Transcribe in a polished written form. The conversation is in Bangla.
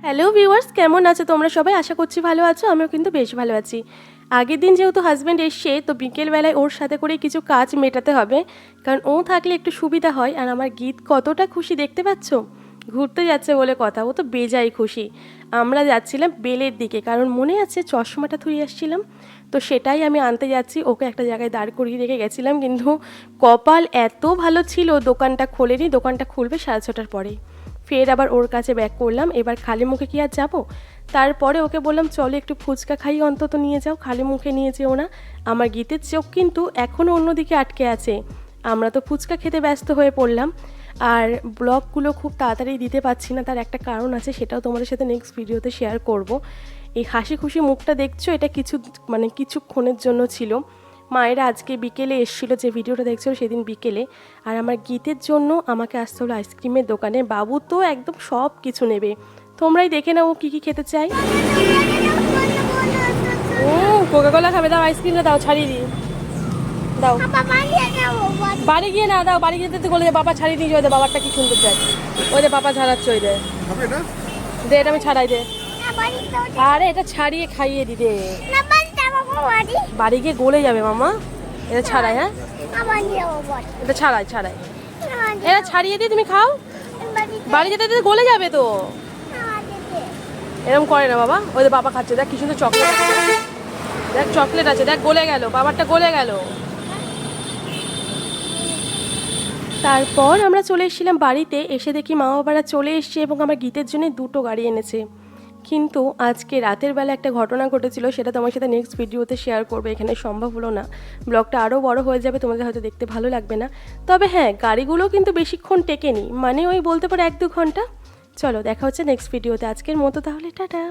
হ্যালো ভিউয়ার্স, কেমন আছো তোমরা সবাই? আশা করছি ভালো আছো। আমিও কিন্তু বেশ ভালো আছি। আগের দিন যেহেতু হাজব্যান্ড এসছে, তো বিকেলবেলায় ওর সাথে করে কিছু কাজ মেটাতে হবে, কারণ ও থাকলে একটু সুবিধা হয়। আর আমার গীত কতটা খুশি দেখতে পাচ্ছ, ঘুরতে যাচ্ছে বলে কথা, ও তো বেজায় খুশি। আমরা যাচ্ছিলাম বেলের দিকে, কারণ মনে আছে চশমাটা থুয়ে আসছিলাম, তো সেটাই আমি আনতে যাচ্ছি। ওকে একটা জায়গায় দাঁড় করিয়ে রেখে গেছিলাম, কিন্তু কপাল এত ভালো ছিল দোকানটা খোলেনি। দোকানটা খুলবে 6:30টার পরে। ফের আবার ওর কাছে ব্যাক করলাম। এবার খালি মুখে কি আর যাবো? তারপরে ওকে বললাম চলো একটু ফুচকা খাই, অন্তত নিয়ে যাও, খালি মুখে নিয়ে যেও না। আমার গীতের চোখ কিন্তু এখনও অন্যদিকে আটকে আছে। আমরা তো ফুচকা খেতে ব্যস্ত হয়ে পড়লাম। আর ব্লগগুলো খুব তাড়াতাড়ি দিতে পারছি না, তার একটা কারণ আছে, সেটাও তোমাদের সাথে নেক্সট ভিডিওতে শেয়ার করব। এই হাসি খুশি মুখটা দেখছো, এটা কিছুক্ষণের জন্য ছিল। মায়েরা আজকে বিকেলে এসেছিলো, যে ভিডিওটা দেখছিল সেদিন বিকেলে। আর আমার গীতের জন্য আমাকে আসতে হলো আইসক্রিমের দোকানে। বাবু তো একদম সব কিছু নেবে, তোমরাই দেখে নাও ও কী কী খেতে চাই। কোকাকোলা খাবে? দাও আইসক্রিমটা দাও, ছাড়িয়ে দিই, দাও। বাড়ি গিয়ে না, দাও, বাড়ি গিয়ে তো বলে বাবা ছাড়িয়ে দিয়ে ওই দে, বাবারটা কি সুন্দর দেয়, ওই দে বাবা ছাড়াচ্ছে, ওই দে দে, এটা আমি ছাড়াই দে। আরে এটা ছাড়িয়ে খাইয়ে দি দে, বাড়ি গিয়ে গলে যাবে মামা। এটা ছাড়াই, হ্যাঁ এটা ছাড়াই ছাড়াই, এটা ছাড়িয়ে দিয়ে তুমি খাও, বাড়ি যেতে যেতে গলে যাবে তো। এরকম করে না বাবা, ওই বাবা খাচ্ছে, দেখ কি সুন্দর চকলেট আছে, দেখ চকলেট আছে, দেখ গলে গেল, বাবারটা গলে গেল। তারপর আমরা চলে এসেছিলাম বাড়িতে। এসে দেখি মা বাবারা চলে এসছে এবং আমার গীতের জন্য 2টো গাড়ি এনেছে। কিন্তু আজকে রাতের বেলা একটা ঘটনা ঘটেছিল, সেটা তোমার সাথে নেক্সট ভিডিওতে শেয়ার করবে, এখানে সম্ভব হলো না। ব্লগটা আরও বড় হয়ে যাবে, তোমাদের হয়তো দেখতে ভালো লাগবে না। তবে হ্যাঁ, গাড়িগুলো কিন্তু বেশিক্ষণ টেকেনি, মানে ওই বলতে পারো 1-2 ঘন্টা। চলো দেখা হচ্ছে নেক্সট ভিডিওতে, আজকের মতো তাহলে টাটা।